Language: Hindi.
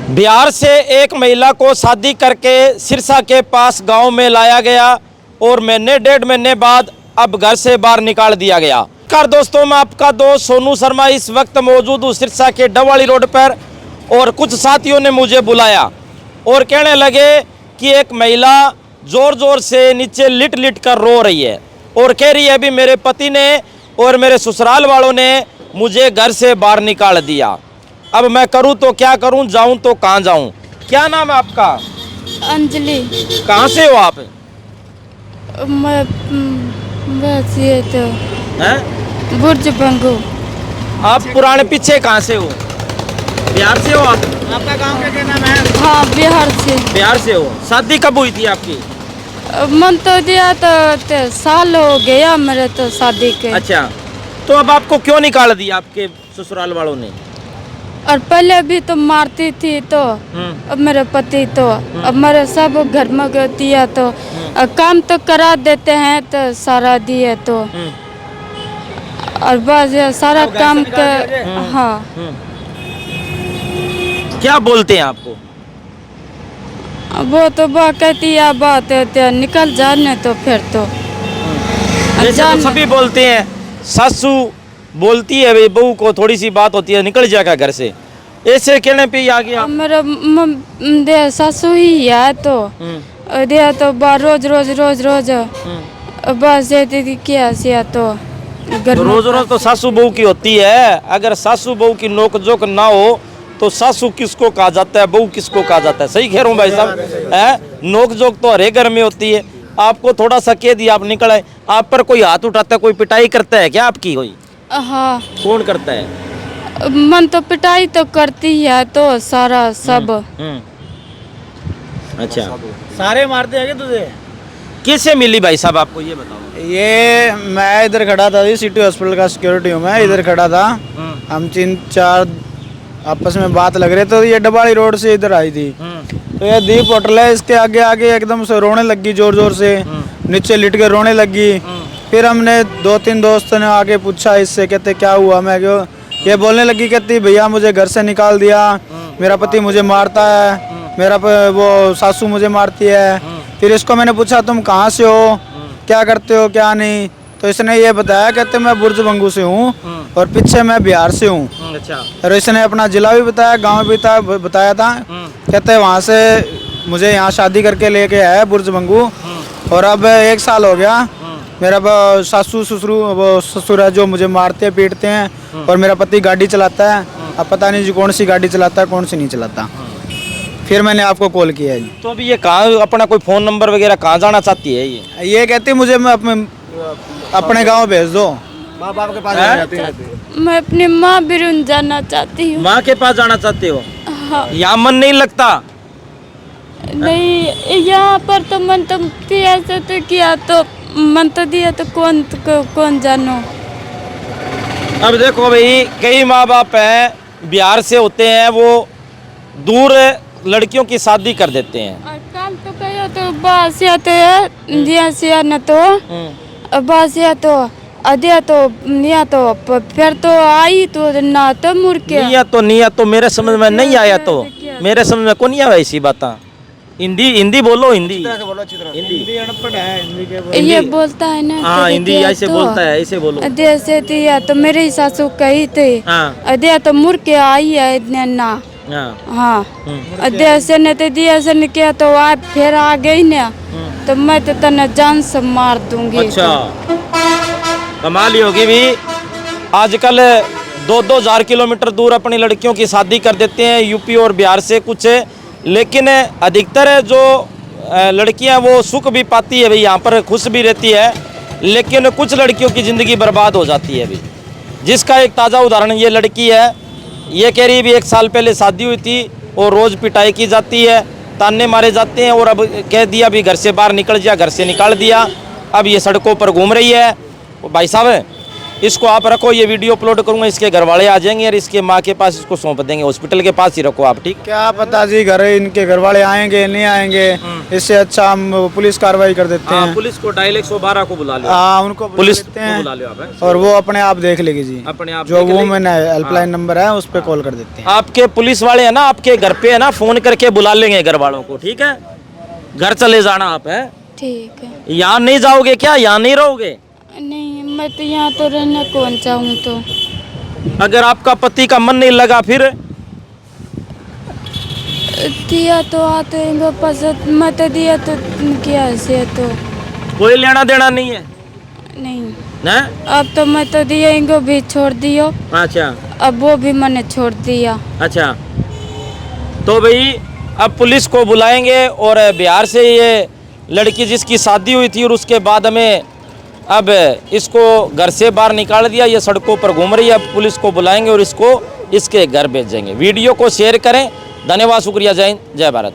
बिहार से एक महिला को शादी करके सिरसा के पास गांव में लाया गया और महीने डेढ़ महीने बाद अब घर से बाहर निकाल दिया गया। नमस्कार दोस्तों, मैं आपका दोस्त सोनू शर्मा इस वक्त मौजूद हूँ सिरसा के डवाली रोड पर और कुछ साथियों ने मुझे बुलाया और कहने लगे कि एक महिला जोर जोर से नीचे लिट लिट कर रो रही है और कह रही है अभी मेरे पति ने और मेरे ससुराल वालों ने मुझे घर से बाहर निकाल दिया। अब मैं करूं तो क्या करूं, जाऊं तो कहां जाऊं। क्या नाम है आपका? अंजलि। कहां से हो आप? मैं बस ये तो हैं? बुर्ज बंगू। आप पुराने पीछे कहां से हो? बिहार से हो आप? आपका गांव क्या नाम है? हाँ, बिहार से। बिहार से हो। शादी कब हुई थी आपकी? मन तो दिया तो साल हो गया मेरे तो शादी के। अच्छा, तो अब आपको क्यों निकाल दिया आपके ससुराल वालों ने? और पहले भी तो मारती थी तो अब मेरे पति तो अब मेरे सब घर में दिया तो काम तो करा देते हैं तो सारा दिए तो और बस ये सारा काम कर। हाँ। क्या बोलते हैं आपको? वो तो कहती है बात है निकल जाने तो फिर तो जैसे तो सभी बोलते हैं, सासू बोलती है भाई बहू को थोड़ी सी बात होती है निकल जाएगा घर से, ऐसे कहने पे ही आ गया। मेरा दे सासू ही है तो दे तो रोज रोज रोज रोज बस ये क्या सिया तो रोज रोज तो सासू बहू की होती है। अगर सासू बहू की नोक जोक ना हो तो सासू किसको कहा जाता है, बहू किसको कहा जाता है? सही कह रहा हूँ भाई साहब, है? नोक जोक तो हर एक घर में होती है। आपको थोड़ा सा कह दिया आप निकल आए, आप पर कोई हाथ उठाता है, कोई पिटाई करता है क्या आपकी? कोई? हाँ। कौन करता है? मन तो पिटाई तो करती है तो सारा सब। अच्छा, सारे मारते हैं क्या तुझे? कैसे मिली भाई साहब आपको ये बताओ? ये मैं इधर खड़ा था, सिटी हॉस्पिटल का सिक्योरिटी हूँ मैं, इधर खड़ा था। हम 3-4 आपस में बात लग रहे तो ये डबाड़ी रोड से इधर आई थी तो ये दीप होटल है, इसके आगे आगे एकदम से रोने लगी जोर जोर से, नीचे लिट के रोने लगी। फिर हमने 2-3 दोस्तों ने आगे पूछा इससे, कहते क्या हुआ? मैं क्यों? ये बोलने लगी, कहती भैया मुझे घर से निकाल दिया, मेरा पति मुझे मारता है, मेरा वो सासू मुझे मारती है। फिर इसको मैंने पूछा तुम कहाँ से हो, क्या करते हो क्या नहीं, तो इसने ये बताया, कहते मैं बुर्ज बंगू से हूँ और पीछे मैं बिहार से हूँ। अच्छा। और इसने अपना जिला भी बताया, गांव भी बताया था। कहते वहाँ से मुझे यहाँ शादी करके लेके आया बुर्ज बंगू और अब 1 साल हो गया। मेरा सासू ससुर है जो मुझे मारते पीटते हैं और मेरा पति गाड़ी चलाता है। अब पता नहीं जी कौन सी गाड़ी चलाता है कौन सी नहीं चलाता। फिर मैंने आपको कॉल किया है। तो अभी ये कहाँ अपना कोई फ़ोन नंबर वगैरह कहाँ जाना चाहती है? ये कहती मुझे मैं अपने गांव भेज दो, माँ बाप के पास जाती रहती। मैं अपनी माँ बिरुन जाना चाहती हूँ। माँ के पास जाना चाहते हो? हाँ। यहाँ मन नहीं लगता? नहीं, यहाँ पर तो मन तो ऐसे तो किया तो मन तो दिया तो कौन जानो। अब देखो भाई, कई माँ बाप हैं बिहार से होते हैं, वो दूर लड़कियों की शादी कर देते हैं। और काम तो कहो तो बस या तो है दिया से न तो बस या तो अदे तो निया तो फिर तो आई तो ना तो मुर्के निया तो मेरे समझ में नहीं आया, तो मेरे समझ में कौन नहीं आया ऐसी बात। हिंदी बोलो, हिंदी अनपढ़ है, हिंदी के ये बोलता है ना। हाँ, हिंदी ऐसे बोलता है, ऐसे बोलो। अदे से दिया तो मेरी सासू कही थी अदे तो मुर्के आई है इतने ना। हाँ, अदे से ने तो दिया से ने किया तो आप फिर आ गई ना तो मैं तो तने जान से मार दूंगी। अच्छा, कमाल ही होगी भी। आजकल 2-2 हजार किलोमीटर दूर अपनी लड़कियों की शादी कर देते हैं यूपी और बिहार से कुछ, लेकिन अधिकतर जो लड़कियां वो सुख भी पाती है भाई, यहाँ पर खुश भी रहती है, लेकिन कुछ लड़कियों की ज़िंदगी बर्बाद हो जाती है अभी, जिसका एक ताज़ा उदाहरण ये लड़की है। ये कह रही भी 1 साल पहले शादी हुई थी और रोज़ पिटाई की जाती है, ताने मारे जाते हैं और अब कह दिया भी घर से बाहर निकल जा, घर से निकाल दिया। अब ये सड़कों पर घूम रही है। भाई साहब इसको आप रखो, ये वीडियो अपलोड करूंगा, इसके घर वाले आ जाएंगे और इसके माँ के पास इसको सौंप देंगे, हॉस्पिटल के पास ही रखो आप, ठीक? क्या पता जी घर इनके घर वाले आएंगे नहीं आएंगे। इससे अच्छा हम पुलिस कार्रवाई कर देते हाँ, हैं। पुलिस को डायल 112 को बुला लो, हाँ, उनको पुलिस देते को हैं बुला लो आप, हैं? और वो अपने आप देख लेगी जी। अपने आप जो देख वो लेगी। मैंने हेल्पलाइन नंबर है उस पर कॉल कर देते हैं। आपके पुलिस वाले है ना, आपके घर पे है ना, फोन करके बुला लेंगे घर वालों को, ठीक है? घर चले जाना आप, है? ठीक है। यहाँ नहीं जाओगे क्या? यहाँ नहीं रहोगे? नहीं, मैं तो यहाँ तो रहना कौन चाहूँ तो। अगर आपका पति का मन नहीं लगा फिर? दिया तो आते इनको पसंद मत दिया तो क्या से तो कोई लेना देना नहीं है नहीं। ना? अब तो मैं तो दिया इनको भी छोड़ दियो, अच्छा अब वो भी मैंने छोड़ दिया। अच्छा, तो भाई अब पुलिस को बुलाएंगे और बिहार से ये लड़की जिसकी शादी हुई थी और उसके बाद हमें अब इसको घर से बाहर निकाल दिया, ये सड़कों पर घूम रही है। अब पुलिस को बुलाएंगे और इसको इसके घर भेजेंगे। वीडियो को शेयर करें। धन्यवाद, शुक्रिया, जय हिंद, जय भारत।